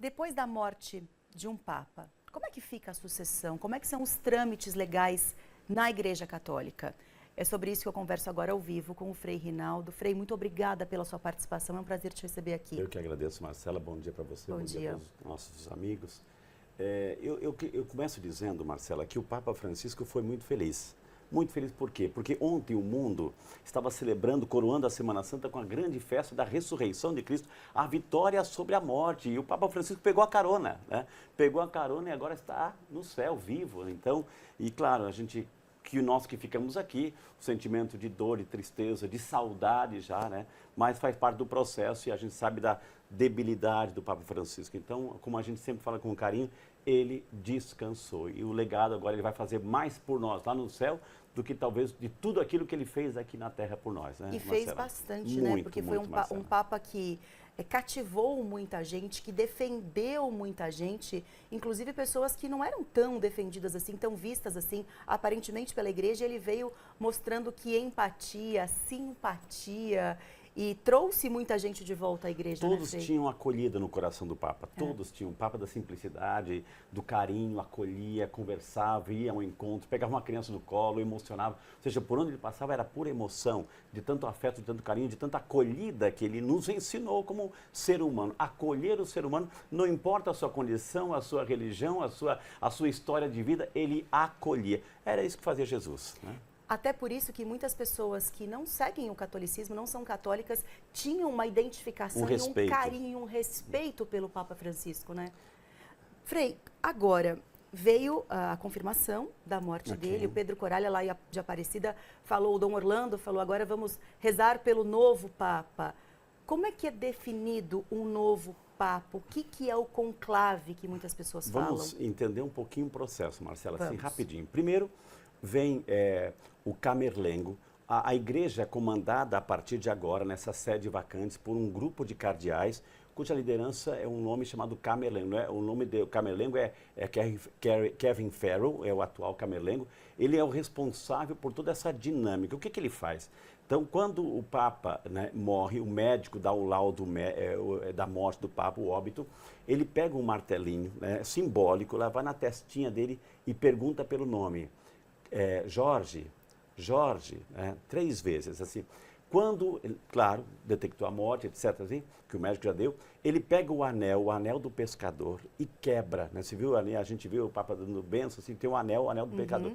Depois da morte de um Papa, como é que fica a sucessão? Como é que são os trâmites legais na Igreja Católica? É sobre isso que eu converso agora ao vivo com o Frei Rinaldo. Frei, muito obrigada pela sua participação, é um prazer te receber aqui. Eu que agradeço, Marcela. Bom dia para você, bom dia para os nossos amigos. Eu começo dizendo, Marcela, que o Papa Francisco foi muito feliz. Muito feliz por quê? Porque ontem o mundo estava celebrando, coroando a Semana Santa com a grande festa da ressurreição de Cristo, a vitória sobre a morte. E o Papa Francisco pegou a carona, né? Pegou a carona e agora está no céu, vivo. Então, e claro, nós que ficamos aqui, o sentimento de dor, de tristeza, de saudade já, né? Mas faz parte do processo e a gente sabe da debilidade do Papa Francisco. Então, como a gente sempre fala com carinho, ele descansou. E o legado agora ele vai fazer mais por nós lá no céu do que talvez de tudo aquilo que ele fez aqui na terra por nós, né, E Marcela? fez bastante, né? Porque foi um Papa que cativou muita gente, que defendeu muita gente, inclusive pessoas que não eram tão defendidas assim, tão vistas assim, aparentemente pela igreja. Ele veio mostrando que empatia, simpatia, e trouxe muita gente de volta à igreja. Todos tinham acolhida no coração do Papa, todos tinham. O Papa da simplicidade, do carinho, acolhia, conversava, ia ao encontro, pegava uma criança no colo, emocionava. Ou seja, por onde ele passava era pura emoção, de tanto afeto, de tanto carinho, de tanta acolhida que ele nos ensinou como ser humano. Acolher o ser humano, não importa a sua condição, a sua religião, a sua história de vida, ele acolhia. Era isso que fazia Jesus, né? Até por isso que muitas pessoas que não seguem o catolicismo, não são católicas, tinham uma identificação, um carinho, um respeito pelo Papa Francisco, né? Frei, agora veio a confirmação da morte dele. O Pedro Coralha, lá de Aparecida, falou, o Dom Orlando falou, agora vamos rezar pelo novo Papa. Como é que é definido um novo Papa? O que é o conclave que muitas pessoas falam? Vamos entender um pouquinho o processo, Marcela, assim, rapidinho. Primeiro, vem o Camerlengo. A igreja é comandada a partir de agora, nessa sede vacante, por um grupo de cardeais, cuja liderança é um nome chamado Camerlengo. Né? O nome do Camerlengo é Kevin Farrell, é o atual Camerlengo. Ele é o responsável por toda essa dinâmica. O que ele faz? Então, quando o Papa, né, morre, o médico dá o laudo da morte do Papa, o óbito, ele pega um martelinho, né, simbólico, lá vai na testinha dele e pergunta pelo nome. Jorge, 3 vezes, assim. Quando, claro, detectou a morte, etc., assim, que o médico já deu, ele pega o anel do pescador e quebra, né? Você viu, a gente viu o Papa dando bênção, assim, tem o anel do pescador.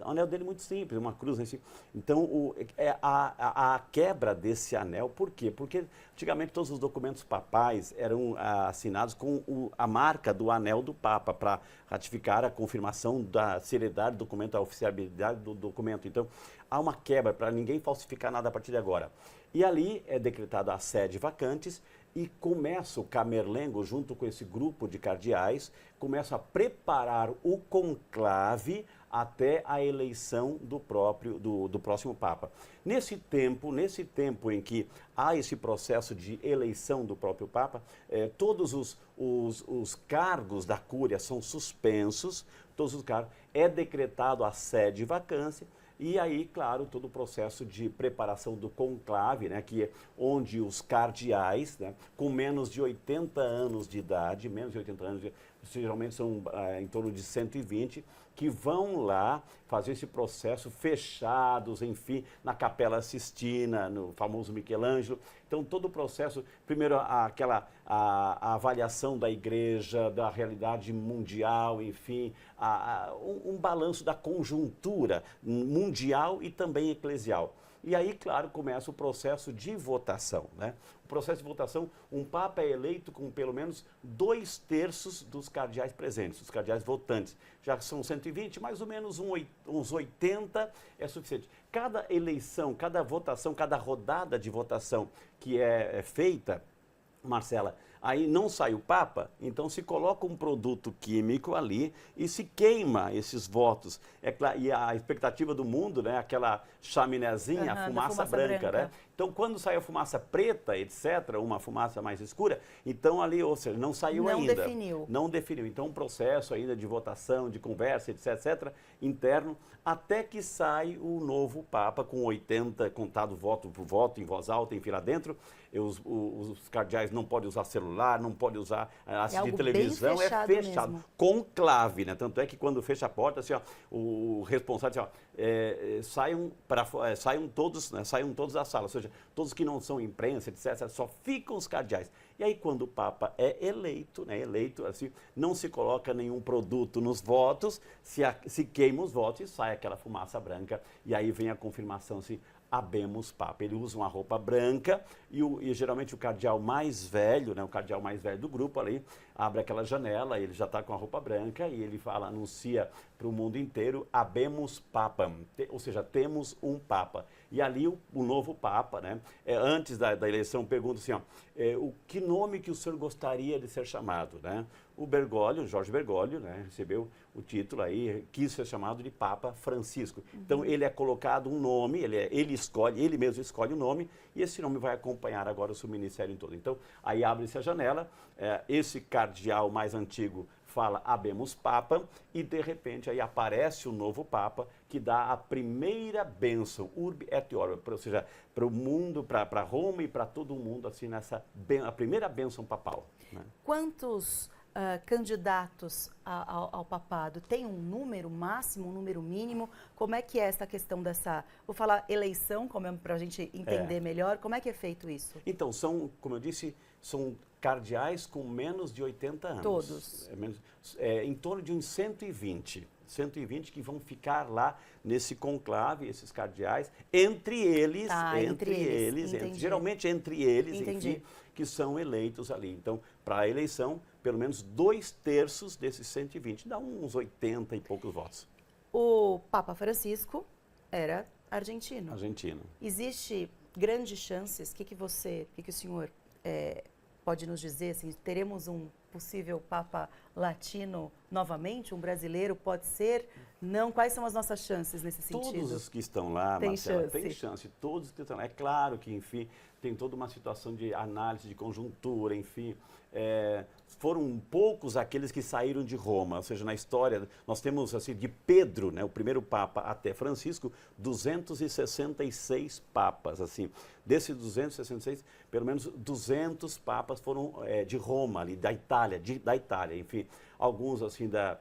O anel dele é muito simples, uma cruz, assim. Então, a quebra desse anel, por quê? Porque antigamente todos os documentos papais eram assinados com a marca do anel do Papa, para ratificar a confirmação da seriedade do documento, a oficialidade do documento. Então, há uma quebra para ninguém falsificar nada a partir de agora. E ali é decretada a sede vacantes e começa o Camerlengo, junto com esse grupo de cardeais, começa a preparar o conclave até a eleição do próximo Papa. Nesse tempo em que há esse processo de eleição do próprio Papa, todos os cargos da Cúria são suspensos, todos os cargos, é decretado a sede vacância. E aí, claro, todo o processo de preparação do conclave, né, que é onde os cardeais, né, com menos de 80 anos de idade, geralmente são em torno de 120, que vão lá fazer esse processo fechados, enfim, na Capela Sistina, no famoso Michelangelo. Então, todo o processo, primeiro a avaliação da igreja, da realidade mundial, enfim, um balanço da conjuntura mundial e também eclesial. E aí, claro, começa o processo de votação, né? O processo de votação, um Papa é eleito com pelo menos 2/3 dos cardeais presentes, os cardeais votantes. Já que são 120, mais ou menos uns 80 é suficiente. Cada eleição, cada votação, cada rodada de votação que é feita, Marcela, aí não sai o Papa, então se coloca um produto químico ali e se queima esses votos. E a expectativa do mundo, né, aquela chaminézinha, a fumaça branca, né? Então, quando sai a fumaça preta, etc., uma fumaça mais escura, então ali, ou seja, não saiu ainda. Não definiu. Não definiu. Então, um processo ainda de votação, de conversa, etc., interno, até que sai o novo Papa com 80, contado voto por voto, em voz alta, enfim, lá dentro. Os cardeais não podem usar celular, não podem usar assistir televisão, é fechado. Mesmo. Conclave, né? Tanto é que quando fecha a porta, assim, ó, o responsável diz, saiam todos, né? Saiam todos da sala, ou seja, todos que não são imprensa, etc., só ficam os cardeais. E aí, quando o Papa é eleito, né? Eleito, assim, não se coloca nenhum produto nos votos, se queima os votos e sai aquela fumaça branca, e aí vem a confirmação, assim, Habemus Papa. Ele usa uma roupa branca e geralmente o cardeal mais velho, né, o cardeal mais velho do grupo ali, abre aquela janela, ele já está com a roupa branca e ele fala, anuncia para o mundo inteiro, Habemus Papam, ou seja, temos um Papa. E ali o novo Papa, né, antes da eleição, pergunta assim, ó, que nome que o senhor gostaria de ser chamado, né? O Bergoglio, Jorge Bergoglio, né, recebeu o título aí, quis ser chamado de Papa Francisco. Então, ele é colocado um nome, ele mesmo escolhe o nome, e esse nome vai acompanhar agora o seu ministério em todo. Então, aí abre-se a janela, esse cardeal mais antigo fala Habemus Papa, e de repente aí aparece o novo Papa, que dá a primeira bênção, Urbi et Orbi, ou seja, para o mundo, para Roma e para todo o mundo, assim, a primeira bênção papal. Né? Quantos candidatos ao papado? Tem um número máximo, um número mínimo? Como é que é essa questão dessa, vou falar eleição, como é para a gente entender melhor, como é que é feito isso? Então, como eu disse, são cardeais com menos de 80 anos. Todos? Em torno de uns 120 que vão ficar lá nesse conclave, esses cardeais, entre eles, geralmente entre eles, enfim, que são eleitos ali. Então, para a eleição, pelo menos 2/3 desses 120, dá uns 80 e poucos votos. O Papa Francisco era argentino. Argentino. Existe grandes chances, o que o senhor pode nos dizer, assim, teremos um possível Papa latino novamente, um brasileiro, pode ser? Não? Quais são as nossas chances nesse sentido? Todos os que estão lá, Marcela, tem chance. Todos que estão lá. É claro que, enfim, tem toda uma situação de análise de conjuntura, enfim. Foram poucos aqueles que saíram de Roma, ou seja, na história, nós temos, assim, de Pedro, né, o primeiro Papa, até Francisco, 266 papas, assim. Desses 266, pelo menos 200 papas foram de Roma, ali, da Itália, enfim. Alguns, assim, da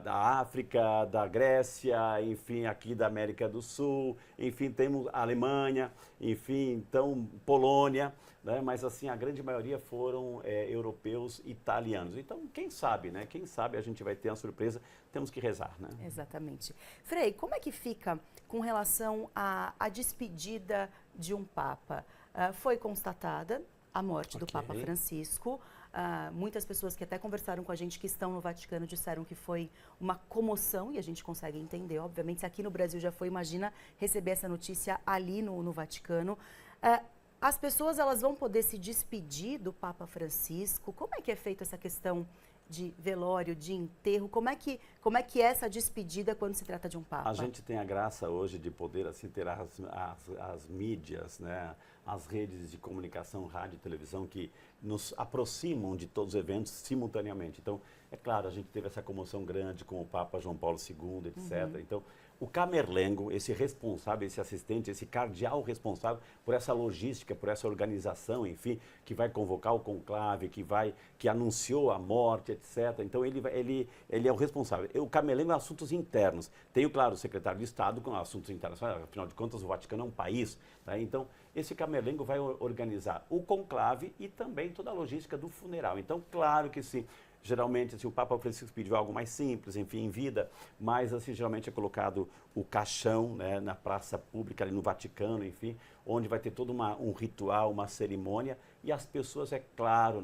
África, da Grécia, enfim, aqui da América do Sul, enfim, temos a Alemanha, enfim, então, Polônia, né? Mas, assim, a grande maioria foram europeus e italianos. Então, quem sabe, né? Quem sabe a gente vai ter uma surpresa, temos que rezar, né? Exatamente. Frei, como é que fica com relação à despedida de um Papa? Foi constatada a morte do Papa Francisco. Muitas pessoas que até conversaram com a gente que estão no Vaticano disseram que foi uma comoção, e a gente consegue entender, obviamente, se aqui no Brasil já foi, imagina receber essa notícia ali no Vaticano. As pessoas, elas vão poder se despedir do Papa Francisco? Como é que é feita essa questão de velório, de enterro? Como é que é essa despedida quando se trata de um Papa? A gente tem a graça hoje de poder, assim, ter as mídias, né? As redes de comunicação, rádio e televisão, que nos aproximam de todos os eventos simultaneamente. Então, é claro, a gente teve essa comoção grande com o Papa João Paulo II, etc. Então, o Camerlengo, esse responsável, esse assistente, esse cardeal responsável por essa logística, por essa organização, enfim, que vai convocar o conclave, que anunciou a morte, etc. Então, ele é o responsável. O Camerlengo é assuntos internos. Tem, claro, o secretário de Estado com assuntos internacionais, afinal de contas, o Vaticano é um país. Tá? Então, esse Camerlengo vai organizar o conclave e também toda a logística do funeral. Então, claro que sim. Geralmente, assim, o Papa Francisco pediu algo mais simples, enfim, em vida, mas, assim, geralmente é colocado o caixão, né, na praça pública, ali no Vaticano, enfim, onde vai ter todo um ritual, uma cerimônia, e as pessoas, é claro,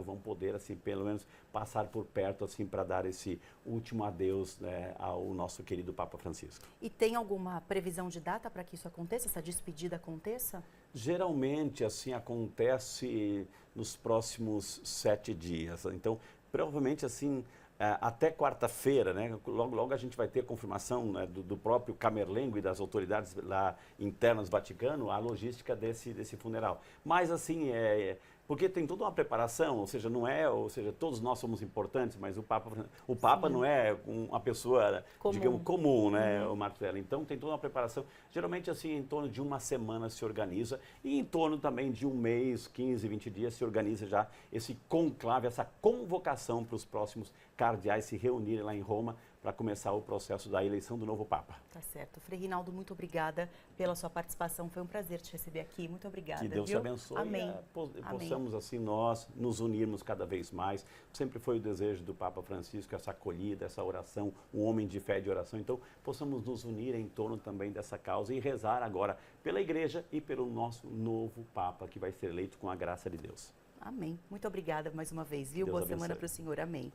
vão poder, assim, pelo menos passar por perto, assim, para dar esse último adeus, né, ao nosso querido Papa Francisco. E tem alguma previsão de data para que isso aconteça, essa despedida aconteça? Geralmente, assim, acontece nos próximos 7 dias. Então, provavelmente, assim, até quarta-feira, né, logo a gente vai ter a confirmação, né, do próprio Camerlengo e das autoridades lá internas do Vaticano, a logística desse funeral. Mas assim, porque tem toda uma preparação, ou seja, todos nós somos importantes, mas o Papa não é uma pessoa, digamos, comum, né, o Marcelo? Então tem toda uma preparação. Geralmente, assim, em torno de uma semana se organiza e em torno também de um mês, 15, 20 dias se organiza já esse conclave, essa convocação para os próximos cardeais se reunirem lá em Roma para começar o processo da eleição do novo Papa. Tá certo. Frei Rinaldo, muito obrigada pela sua participação. Foi um prazer te receber aqui. Muito obrigada. Que Deus te abençoe. Amém. E possamos, assim, nós nos unirmos cada vez mais. Sempre foi o desejo do Papa Francisco, essa acolhida, essa oração, um homem de fé e de oração. Então, possamos nos unir em torno também dessa causa e rezar agora pela Igreja e pelo nosso novo Papa, que vai ser eleito com a graça de Deus. Amém. Muito obrigada mais uma vez, viu? Deus Boa abençoe. semana para o senhor. Amém.